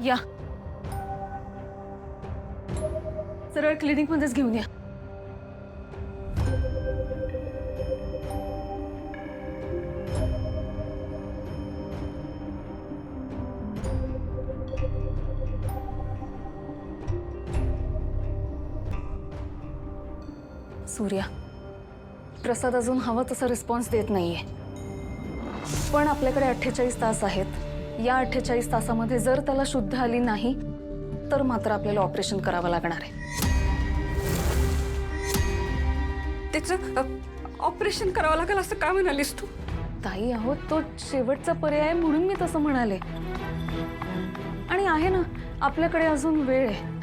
या सरळ क्लिनिक मध्येच घेऊन या. सूर्या, प्रसाद अजून हवा तसा रिस्पॉन्स देत नाहीये, पण आपल्याकडे 48 तास आहेत. या 48 तासामध्ये जर त्याला शुद्ध आली नाही तर मात्र आपल्याला ऑपरेशन करावं लागणार आहे. त्याचं ऑपरेशन करावं लागेल असं का म्हणालीस तू? ताई आहोत तो शेवटचा पर्याय म्हणून मी तसं म्हणाले. आणि आहे ना आपल्याकडे अजून वेळ आहे.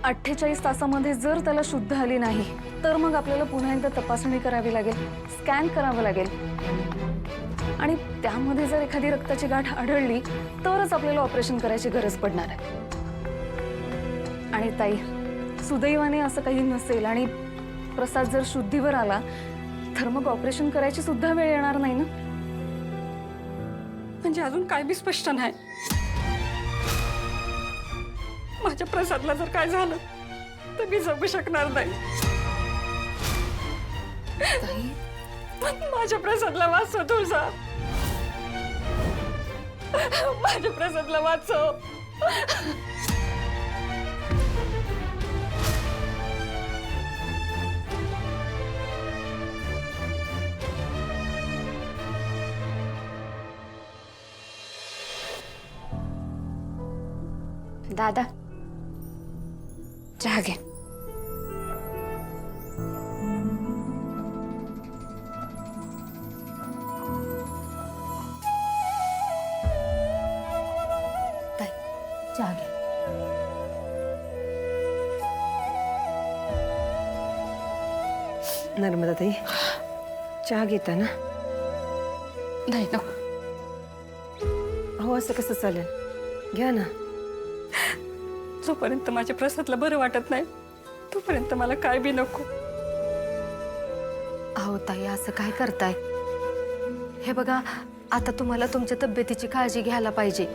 48 तासामध्ये जर त्याला शुद्ध आली नाही तर मग आपल्याला पुन्हा एकदा तपासणी करावी लागेल, स्कॅन करावं लागेल. आणि त्यामध्ये जर एखादी रक्ताची गाठ आढळली तरच आपल्याला ऑपरेशन करायची गरज पडणार आहे. आणि ताई सुदैवाने असं काही नसेल आणि प्रसाद जर शुद्धीवर आला तर मग ऑपरेशन करायची सुद्धा वेळ येणार नाही ना. म्हणजे अजून काय बी स्पष्ट नाही. माझ्या प्रसादला जर काय झालं तर मी जगू शकणार नाही. ताई माझ्या प्रसादला वाचव तुळजा. माझ्या प्रसादला वाचव. दादा चहा घे. चहा घे. नर्मदा ताई चहा घेता ना? नाही नको. हो असं कसं चालेल, घ्या ना. जोपर्यंत माझ्या प्रसादला बरं वाटत नाही तोपर्यंत मला काय बी नको. अहो ताई असं काय करताय? हे बघा आता तुम्हाला तुमच्या तब्येतीची काळजी घ्यायला पाहिजे,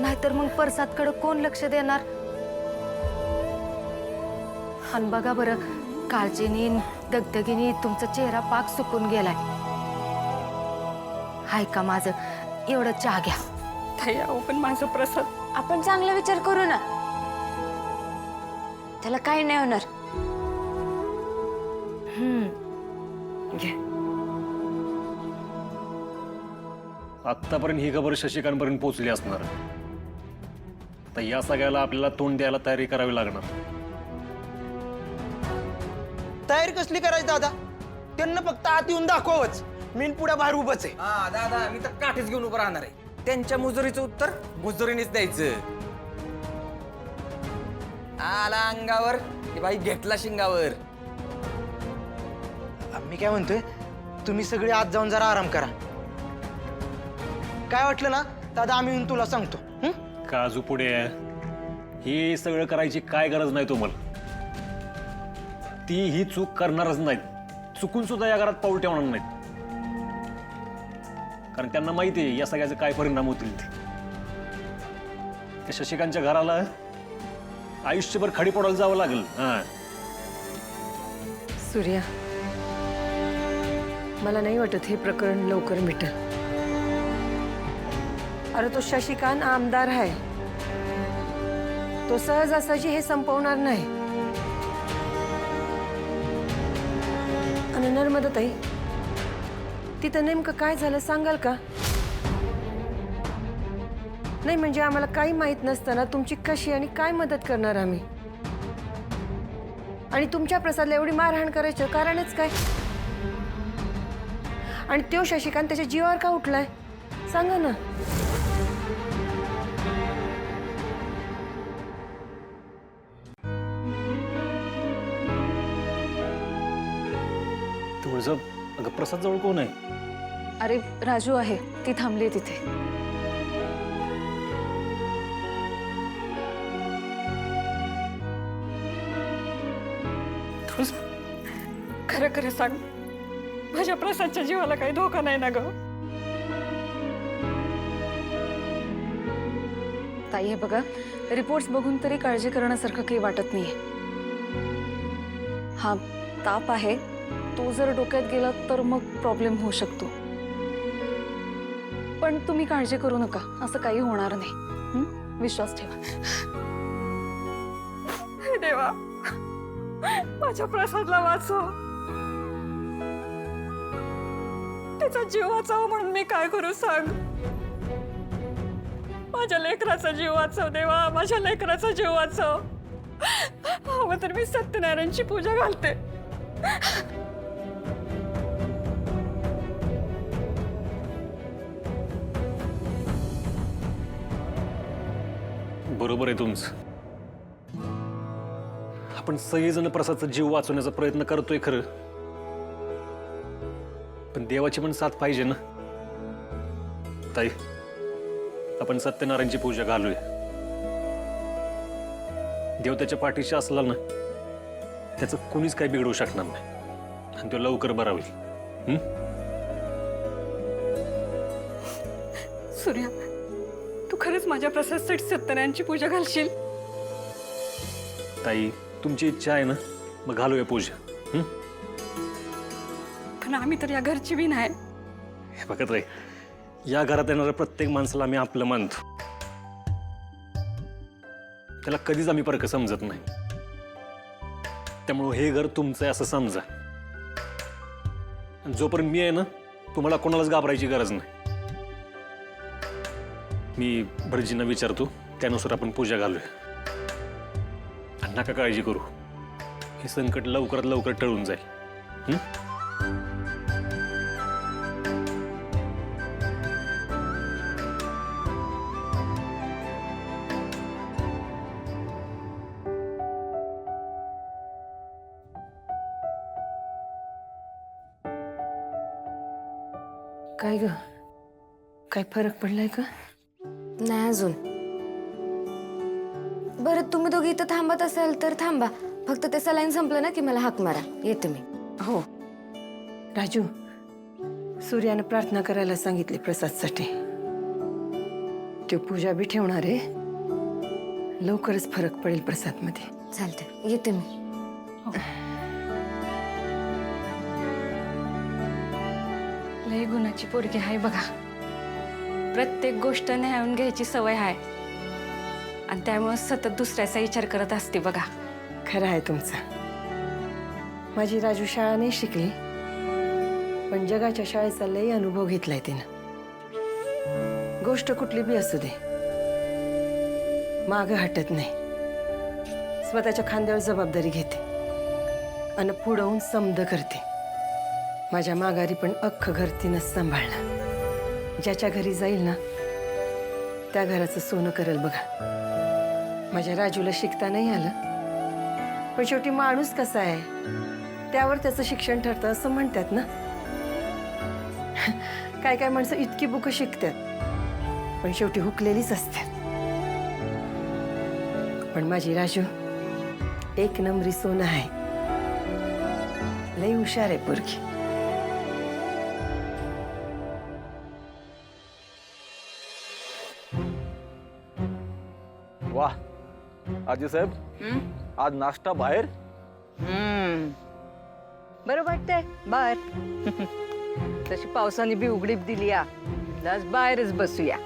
नाहीतर मग प्रसादकडे कोण लक्ष देणार? आणि बघा बरं काळजीनी दगदगीनी तुमचा चेहरा पाक सुकून गेलाय. हाय का माझं एवढं चहा घ्या. ताई अहो पण माझं प्रसाद. आपण चांगला विचार करू ना, त्याला काही नाही होणार. घ्या. आत्तापर्यंत ही खबर शशिकांतपर्यंत पोहोचली असणार. तर या सगळ्याला आपल्याला तोंड द्यायला तयारी करावी लागणार. तयारी कसली करायची दादा? त्यांना फक्त आत येऊन दाखवच, मी पुढे बाहेर उभंच आहे. हा दादा मी तर काठीच घेऊन उभं राहणार आहे. त्यांच्या मुजुरीचं उत्तर मुजुरीनेच द्यायचं. आला अंगावर की बाई घेतला शिंगावर. मी काय म्हणतोय, तुम्ही सगळे आत जाऊन जरा आराम करा. काय वाटलं ना दादा आम्ही येऊन तुला सांगतो. काजू पुढे हे सगळं करायची काय गरज नाही तुम्हाला. ती ही चूक करणारच नाहीत, चुकून सुद्धा या घरात पाऊल ठेवणार नाहीत. कारण त्यांना माहिती आहे या सगळ्याचे काय परिणाम होतील ते. त्या शशिकांतच्या घराला आयुष्यभर खडी पडायला जावं लागेल. हा सूर्या, मला नाही वाटत हे प्रकरण लवकर मिटेल. अरे तो शशिकांत आमदार आहे, तो सहजासहजी हे संपवणार नाही. आणि नर्मदा ताई तिथं नेमकं काय झालं सांगाल का? नाही म्हणजे आम्हाला काही माहित नसताना तुमची कशी आणि काय मदत करणार आम्ही? आणि तुमच्या प्रसादला एवढी मारहाण करायचं कारणच काय? आणि तो शशिकांत त्याच्या जीवावर का उठलाय सांगा ना. तुळजा अगं प्रसाद जवळ कोण आहे? अरे राजू आहे, ती थांबली तिथे. खरं खरं सांग, माझ्या प्रसादच्या जीवाला काही धोका नाही ना ग? ताई हे बघा, रिपोर्ट्स बघून तरी काळजी करण्यासारखं काही वाटत नाहीये. हा ताप आहे, तो जर डोक्यात गेला तर मग प्रॉब्लेम होऊ शकतो. पण तुम्ही काळजी करू नका, असं काही होणार नाही. विश्वास ठेवा. हे देवा, माझ्या प्रसादला वाचव. त्याचा जीव वाचावा म्हणून मी काय करू सांग. माझ्या लेकराचा जीव वाचव देवा, माझ्या लेकराचा जीव वाचव. हवं तर मी सत्यनारायणची पूजा घालते. बरोबर आहे तुमचं. आपण सगळेजण प्रसादचा जीव वाचवण्याचा प्रयत्न करतोय खरं, पण देवाची पण साथ पाहिजे ना. ताई, आपण सत्यनारायणची पूजा घालूया. देव त्याच्या पाठीशी असला ना, त्याचं कोणीच काही बिघडवू शकणार नाही आणि तो लवकर बरा होईल. सूर्या, तू खरंच माझ्या प्रसादसाठी सत्यनारायणची पूजा घालशील? ताई, तुमची इच्छा आहे ना, मग घालूया पूजा. पण आम्ही तर या घरची बी नाही. हे बघत रे, या घरात येणाऱ्या प्रत्येक माणसाला आम्ही आपलं मानतो. त्याला कधीच आम्ही परक समजत नाही. त्यामुळं हे घर तुमचं आहे असं समजा. जोपर्यंत मी आहे ना, तुम्हाला कोणालाच घाबरायची गरज नाही. मी भटजींना विचारतो, त्यानुसार आपण पूजा घालूया. आणि नका काळजी करू, हे संकट लवकरात लवकर टळून जाईल. काय ग, काय फरक पडलाय का? नाही अजून. बरं, तुम्ही दोघी इथं थांबत असाल तर थांबा. फक्त ते सलाईन संपलं ना की मला हाक मारा, येते मी. हो राजू, सूर्यानं प्रार्थना करायला सांगितली प्रसादसाठी. तो पूजा बी ठेवणार आहे. लवकरच फरक पडेल प्रसादमध्ये. चालतंय, येते मी. लय गुणाची पोरगी आहे बघा. प्रत्येक गोष्ट न्यायून घ्यायची सवय आहे आणि त्यामुळे सतत दुसऱ्याचा विचार करत असते बघा. खरं आहे तुमचं. माझी राजू शाळा नाही शिकली, पण जगाच्या शाळेचा लय अनुभव घेतलाय तिनं. गोष्ट कुठली बी असू दे, मागं हटत नाही. स्वतःच्या खांद्यावर जबाबदारी घेते आणि पुढवून समद करते. माझ्या माघारी पण अख्खं घर तिनंच सांभाळलं. ज्याच्या घरी जाईल ना, त्या घराचं सोनं करेल बघा. माझ्या राजूला शिकता नाही आलं, पण शेवटी माणूस कसा आहे त्यावर त्याचं शिक्षण ठरतं असं म्हणतात ना. काय काय माणसं इतकी बुकं शिकतात पण शेवटी हुकलेलीच असतात. पण माझी राजू एक नंबरी सोनं आहे. लई हुशार आहे पोरगी. वाह आजी साहेब, आज नाश्ता बाहेर? बरं वाटतंय बाहेर. तशी पावसाने बी उघडीप दिली. आज बाहेरच बसूया.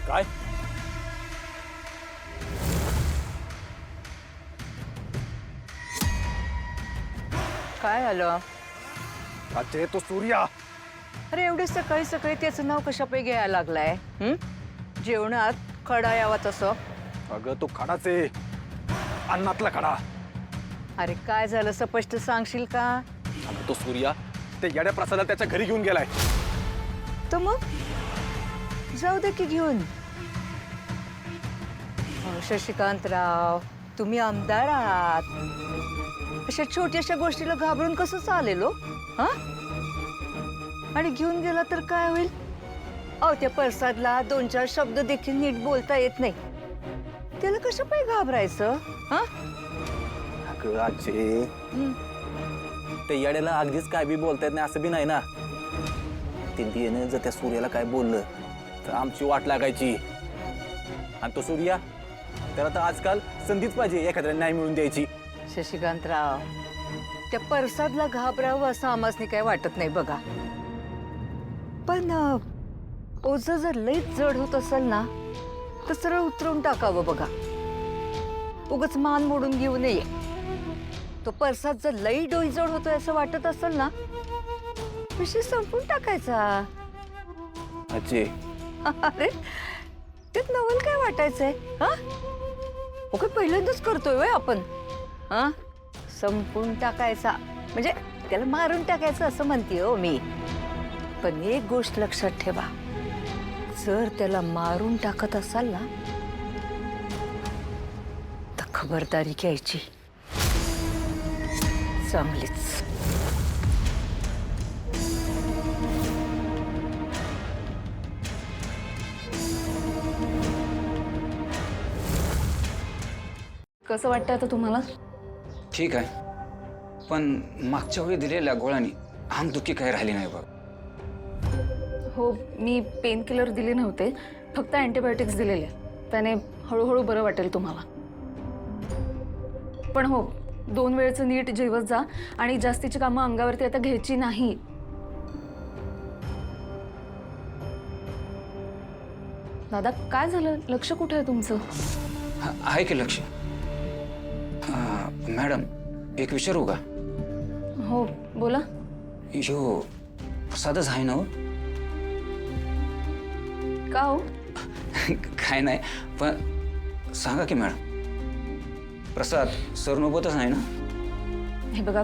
काय काय आलं? अच्छा, तो सूर्या. अरे एवढे सकाळी सकाळी त्याचं नाव कशापैकी घ्यायला लागलाय? जेवणात खडा यावा तसं. अगं तो खडाच आहे, अन्नातला खडा. अरे काय झालं, स्पष्ट सांगशील का? तो सूर्या ते येड्या प्रसादाला त्याच्या घरी घेऊन गेलाय. तर मग जाऊ दे की घेऊन. शशिकांतराव, तुम्ही आमदार आहात. अशा छोट्याशा गोष्टीला घाबरून कसं चालेल हो? हा? आणि घेऊन गेला तर काय होईल? अहो, त्या प्रसादला 2-4 शब्द देखील नीट बोलता येत नाही. त्याला कसं पाय घाबरायचं? हा? अगं आजी त्या येड्याला अगदीच काय बी बोलता येत नाही असं बी नाही ना. ते बियाणं जर त्या सूर्याला काय बोललं तर आमची वाट लागायची. आणि तो सूर्या त्याला तर आजकाल संधीच पाहिजे एखाद्याला न्याय मिळून द्यायची. शशिकांतराव, त्या परसादला घाबरावं असं आम्हासनी काय वाटत नाही बघा. पण ओझं जर लईच जड होत असेल ना तर सरळ उतरवून टाकावं बघा. उगाच मान मोडून घेऊ नये. तो परसाद जर लई डोईजड होतोय असं वाटत असेल ना विषय संपून टाकायचा. आजी अरे त्यात नवल काय वाटायचंय? हा ओके, पहिल्यांदाच करतोय होय आपण. हा संपून टाकायचा म्हणजे त्याला मारून टाकायचं असं म्हणते हो मी. पण एक गोष्ट लक्षात ठेवा, जर त्याला मारून टाकत असाल ना तर खबरदारी घ्यायची चांगलीच. कसं वाटतं आता तुम्हाला? ठीक आहे, पण मागच्या वेळी दिलेल्या गोळ्यानी अंगदुखी काही राहिली नाही बघ. हो, मी पेन किलर दिले नव्हते, फक्त अँटीबायोटिक्स दिलेले. त्याने हळूहळू बरं वाटेल तुम्हाला. पण हो, 2 वेळचं नीट जेवत जा आणि जास्तीची कामं अंगावरती आता घ्यायची नाही. दादा काय झालं? लक्ष कुठे आहे तुमचं? आहे की लक्ष? मॅडम एक विचारू का? हो बोला. यो प्रसादच आहे ना हो? का हो? काय नाही, पण सांगा की मॅडम, प्रसाद सरनोबतच नाही ना? हे बघा,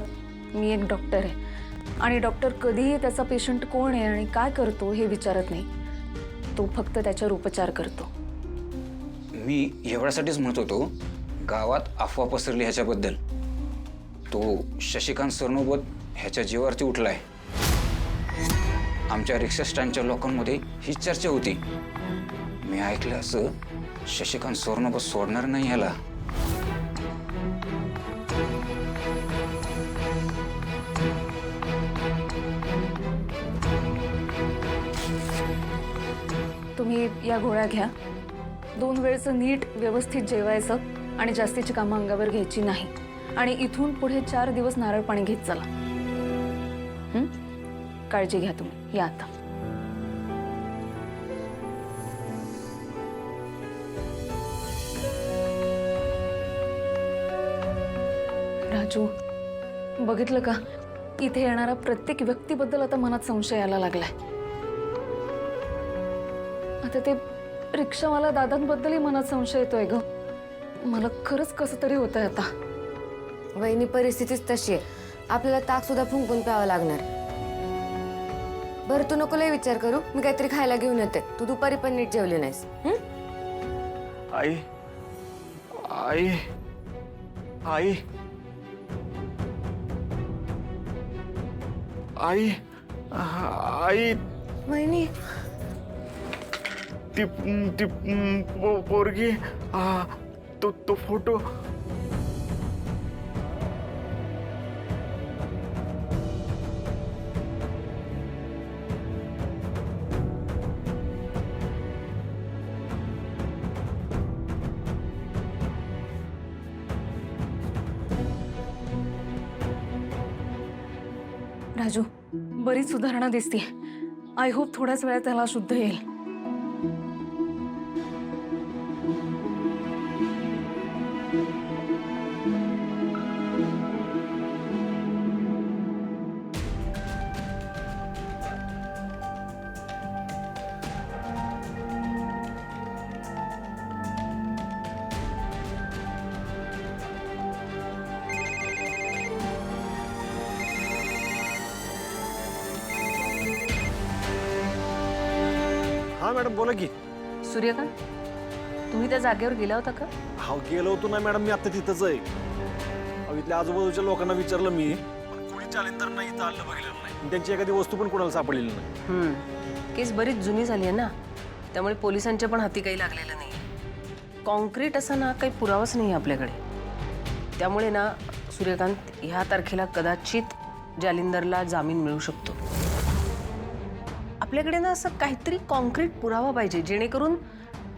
मी एक डॉक्टर आहे आणि डॉक्टर कधीही त्याचा पेशंट कोण आहे आणि काय करतो हे विचारत नाही. तो फक्त त्याच्यावर उपचार करतो. मी एवढ्यासाठीच म्हणत होतो, गावात अफवा पसरली ह्याच्याबद्दल. तो शशिकांत सरनोबत ह्याच्या जीवावरती उठलाय. आमच्या रिक्षा स्टँडच्या लोकांमध्ये ही चर्चा होती. मी ऐकलं असं शशिकांत सरनोबत सोडणार नाही ह्याला. तुम्ही या गोळ्या घ्या. 2 वेळचं नीट व्यवस्थित जेवायचं आणि जास्तीची कामं अंगावर घ्यायची नाही. आणि इथून पुढे 4 दिवस नारळ पाणी घेत चला. काळजी घ्या तुम्ही. या आता. राजू, बघितलं का? इथे येणारा प्रत्येक व्यक्तीबद्दल आता मनात संशय यायला लागलाय. आता ते रिक्षावाला दादांबद्दलही मनात संशय येतोय ग. मला खरंच कसं तरी होतंय आता. वहिनी, परिस्थितीच तशी आहे. आपल्याला ताक सुद्धा फुंकून प्यावं लागणार. बरं तू नको लय विचार करू, मी काहीतरी खायला घेऊन येते. तू दुपारी पण नीट जेवली नाहीस. आई आई आई आई आई वहिनी, ती ती पोरगी, तो फोटो. राजू, बरीच सुधारणा दिसते. आय होप थोड्याच वेळात त्याला शुद्ध येईल. हा मॅडम बोला की. सूर्यकांत, तुम्ही त्या जागेवर गेला होता का? हा गेलो होतो ना मॅडम, मी आता तिथंच आहे. अहो, इथल्या आजूबाजूच्या लोकांना विचारलं मी, पण कोणी चालेल तर नाही, इथं आलं बघितलं नाही. आणि त्यांची एखादी वस्तू पण कोणाला सापडलेली नाही. केस बरीच जुनी झाली आहे ना, त्यामुळे पोलिसांच्या पण हाती काही लागलेलं नाही. कॉन्क्रीट असा ना काही पुरावाच नाही आपल्याकडे. त्यामुळे ना सूर्यकांत ह्या तारखेला कदाचित जालिंदरला जामीन मिळू शकतो. आपल्याकडे ना असं काहीतरी कॉन्क्रीट पुरावा पाहिजे जेणेकरून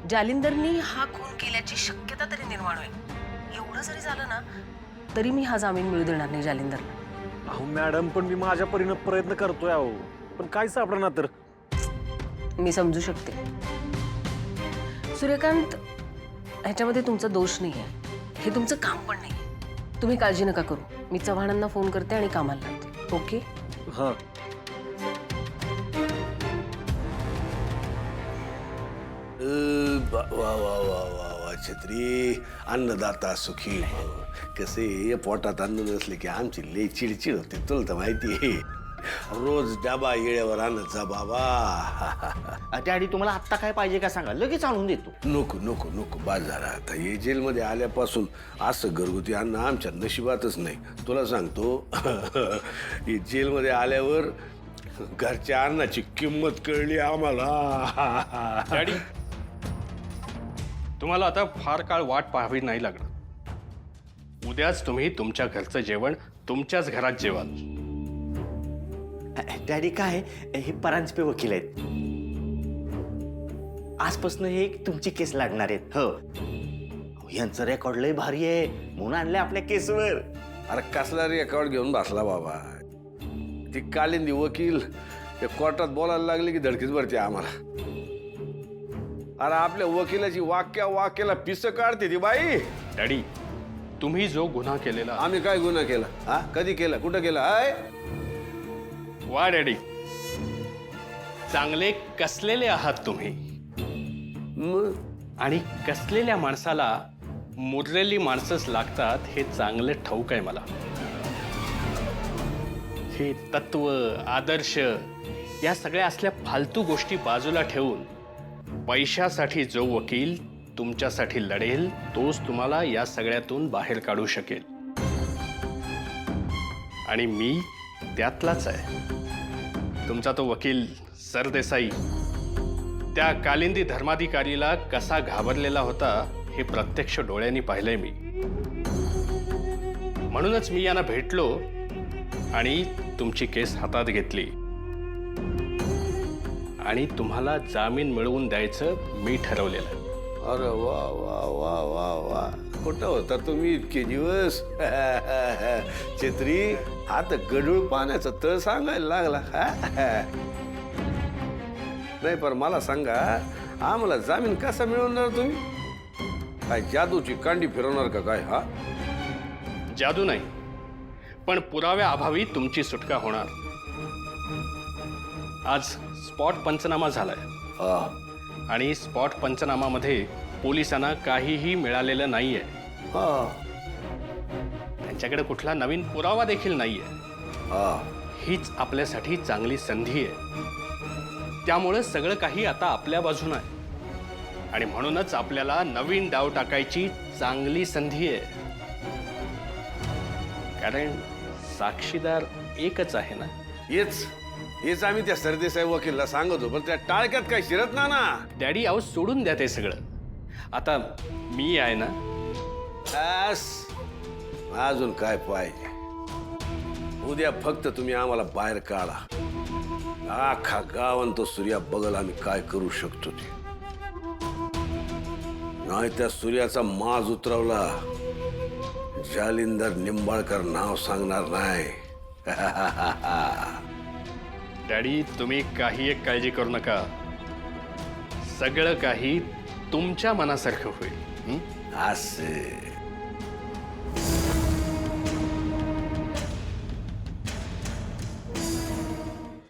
जालिंदरनी हा खून केल्याची शक्यता तरी निर्माण होईल. एवढं जरी झालं ना तरी मी हा जामीन मिळू देणार नाही जालिंदरला. अहो मॅडम, पण मी माझ्या परीनं प्रयत्न करतोय अहो, पण काय सापडणार तर. मी समजू शकते सूर्यकांत, ह्याच्यामध्ये तुमचा दोष नाही आहे, हे तुमचं काम पण नाही. तुम्ही काळजी नका करू, मी चव्हाणांना फोन करते आणि कामाला लागते. ओके? हां. वा वा वा वा वा छत्री, अन्नदाता सुखी हो. कसे पोटात अन्न नसले की आमची लई चिडचिड होते, तुला तर माहिती आहे. रोज डबा येळेवर आणत जा बाबा. डॅडी तुम्हाला आत्ता काय पाहिजे का सांगा, लगेच आणून देतो. नको नको नको, बाद झाला आता. हे जेलमध्ये आल्यापासून असं घरगुती अन्न आमच्या नशिबातच नाही. तुला सांगतो हे जेलमध्ये आल्यावर घरच्या अन्नाची किंमत कळली आम्हाला. डॅडी, तुम्हाला आता फार काळ वाट पाहावी नाही लागणार. उद्याच तुम्ही तुमच्या घरचं जेवण तुमच्याच घरात जेवाल. डॅडी काय हे परांजपे वकील आहेत, आजपासून हे तुमची केस लागणार आहेत. हो, यांचं रेकॉर्ड लय भारी आहे म्हणून आणलंय आपल्या केसवर. अरे कसला रेकॉर्ड घेऊन बसला बाबा. ती कालिंदी वकील ते कोर्टात बोलायला लागले की धडकीच भरते आम्हाला. अरे आपल्या वकिलाची वाक्याला पिसं काढते ती बाई. डॅडी, तुम्ही जो गुन्हा केलेला. आम्ही काय गुन्हा केला? हा, कधी केला? कुठं केला? आय वा डॅडी, चांगले कसलेले आहात तुम्ही. मग आणि कसलेल्या माणसाला मुरलेली माणसंच लागतात हे चांगले ठाऊक आहे मला. हे तत्व, आदर्श या सगळ्या असल्या फालतू गोष्टी बाजूला ठेवून पैशासाठी जो वकील तुमच्यासाठी लढेल तोच तुम्हाला या सगळ्यातून बाहेर काढू शकेल. आणि मी त्यातलाच आहे. तुमचा तो वकील सरदेसाई त्या कालिंदी धर्माधिकारीला कसा घाबरलेला होता हे प्रत्यक्ष डोळ्यांनी पाहिलंय मी. म्हणूनच मी यांना भेटलो आणि तुमची केस हातात घेतली आणि तुम्हाला जामीन मिळवून द्यायचं मी ठरवलेलं. अरे वा वा वा वा वा, कुठं होता तुम्ही इतके दिवस? छत्री, हा तर गडूळ पाण्याचा तळ सांगायला लागला. नाही पण मला सांगा, आम्हाला जामीन कसा मिळवणार तुम्ही? काय जादूची कांडी फिरवणार का काय? हा, जादू नाही, पण पुराव्याअभावी तुमची सुटका होणार. आज स्पॉट पंचनामा झालाय आणि स्पॉट पंचनामामध्ये पोलिसांना काहीही मिळालेलं नाहीये. त्यांच्याकडे कुठला नवीन पुरावा देखील नाहीये. हीच आपल्यासाठी चांगली संधी आहे. त्यामुळे सगळं काही आता आपल्या बाजूने आहे आणि म्हणूनच आपल्याला नवीन डाव टाकायची चांगली संधी आहे. कारण साक्षीदार एकच आहे ना. हेच आम्ही त्या सरदेसाई वकीलला सांगतो, पण त्या टाळक्यात काही शिरत ना. डॅडी, अहो सोडून द्या ते सगळं. आता मी आहे ना. अजून काय पाहिजे? उद्या फक्त तुम्ही आम्हाला बाहेर काढा. अख्खा गावान तो सूर्या बघल आम्ही काय करू शकतो ते. नाही त्या सूर्याचा माज उतरवला, जालिंदर निंबाळकर नाव सांगणार नाही. डॅडी, तुम्ही काही एक काळजी करू नका. सगळं काही तुमच्या मनासारखं होईल. असे